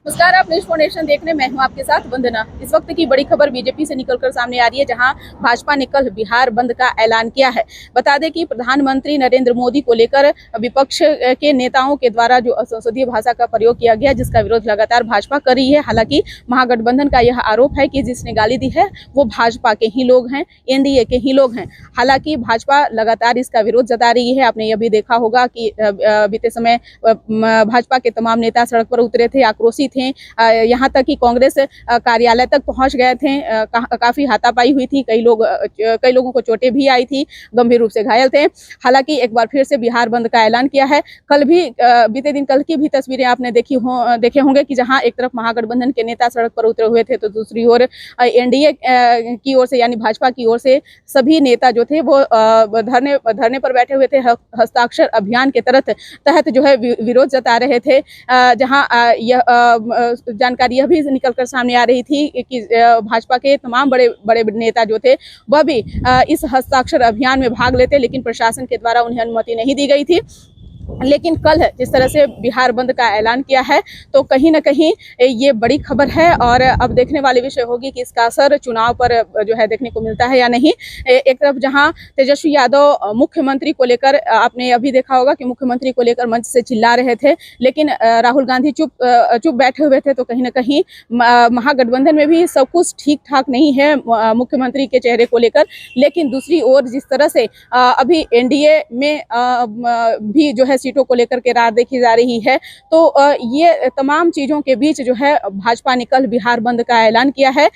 नमस्कार, आप news foundation देख रहे हैं। मैं हूं आपके साथ वंदना। इस वक्त की बड़ी खबर बीजेपी से निकलकर सामने आ रही है, जहां भाजपा ने कल बिहार बंद का ऐलान किया है। बता दें कि प्रधानमंत्री नरेंद्र मोदी को लेकर विपक्ष के नेताओं के द्वारा जो असंसदीय भाषा का प्रयोग किया गया, जिसका विरोध लगातार भाजपा कर रही है। हालांकि महागठबंधन का यह आरोप है कि जिसने गाली दी है वो भाजपा के ही लोग हैं, एनडीए के ही लोग हैं। हालांकि भाजपा लगातार इसका विरोध जता रही है। आपने यह भी देखा होगा कि बीते समय भाजपा के तमाम नेता सड़क पर उतरे थे, आक्रोशित थे। यहाँ तक कि कांग्रेस कार्यालय तक पहुंच गए थे। काफी हाथापाई हुई थी। कई लोगों को चोटें भी आई थी, गंभीर रूप से घायल थे। हालांकि एक बार फिर से बिहार बंद का ऐलान किया है। कल भी बीते दिन कल की भी तस्वीरें आपने देखे होंगे कि जहां एक तरफ महागठबंधन के नेता सड़क पर उतरे हुए थे, तो दूसरी ओर एनडीए की ओर से यानी भाजपा की ओर से सभी नेता जो थे वो धरने पर बैठे हुए थे। हस्ताक्षर अभियान के तहत जो है विरोध जता रहे थे। जहां यह जानकारी यह भी निकलकर सामने आ रही थी कि भाजपा के तमाम बड़े बड़े नेता जो थे वह भी इस हस्ताक्षर अभियान में भाग लेते, लेकिन प्रशासन के द्वारा उन्हें अनुमति नहीं दी गई थी। लेकिन कल जिस तरह से बिहार बंद का ऐलान किया है, तो कहीं ना कहीं ये बड़ी खबर है और अब देखने वाली विषय होगी कि इसका असर चुनाव पर जो है देखने को मिलता है या नहीं। एक तरफ जहां तेजस्वी यादव मुख्यमंत्री को लेकर, आपने अभी देखा होगा कि मुख्यमंत्री को लेकर मंच से चिल्ला रहे थे, लेकिन राहुल गांधी चुप बैठे हुए थे। तो कहीं ना कहीं महागठबंधन में भी सब कुछ ठीक ठाक नहीं है मुख्यमंत्री के चेहरे को लेकर। लेकिन दूसरी ओर जिस तरह से अभी एनडीए में भी जो है सीटों को लेकर के रार देखी जा रही है, तो ये तमाम चीजों के बीच जो है भाजपा ने कल बिहार बंद का ऐलान किया है।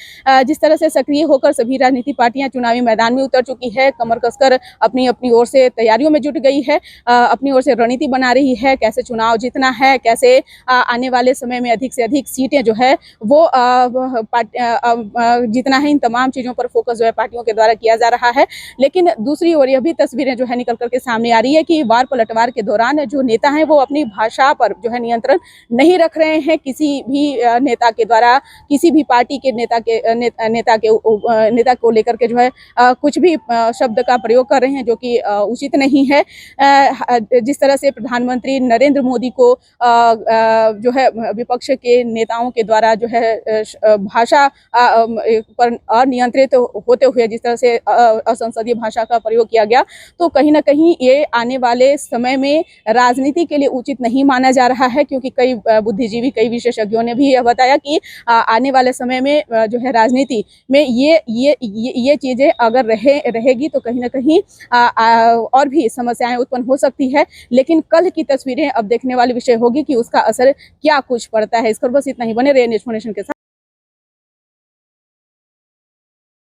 जिस तरह से सक्रिय होकर सभी राजनीतिक पार्टियां चुनावी मैदान में उतर चुकी है, कमर कसकर अपनी अपनी ओर से तैयारियों में जुट गई है, अपनी ओर से रणनीति बना रही है, कैसे चुनाव जीतना है, कैसे आने वाले समय में अधिक से अधिक सीटें जो है वो जीतना है। इन तमाम चीजों पर फोकस जो है पार्टियों के द्वारा किया जा रहा है। लेकिन दूसरी ओर यह भी तस्वीरें जो है निकल करके सामने आ रही है कि वार पलटवार के दौरान जो नेता हैं वो अपनी भाषा पर जो है नियंत्रण नहीं रख रहे हैं। किसी भी नेता के द्वारा, किसी भी पार्टी के नेता को लेकर के जो है कुछ भी शब्द का प्रयोग कर रहे हैं, जो कि उचित नहीं है। जिस तरह से प्रधानमंत्री नरेंद्र मोदी को जो है विपक्ष के नेताओं के द्वारा जो है भाषा पर अनियंत्रित होते हुए जिस तरह से असंसदीय भाषा का प्रयोग किया गया, तो कहीं ना कहीं ये आने वाले समय में राजनीति के लिए उचित नहीं माना जा रहा है। क्योंकि कई बुद्धिजीवी, कई विशेषज्ञों ने भी यह बताया कि आने वाले समय में जो है राजनीति में ये चीजें अगर रहेगी तो कहीं ना कहीं और भी समस्याएं उत्पन्न हो सकती है। लेकिन कल की तस्वीरें अब देखने वाली विषय होगी कि उसका असर क्या कुछ पड़ता है। इस पर बस इतना ही। बने रहिए न्यूज़ फाउंडेशन के साथ।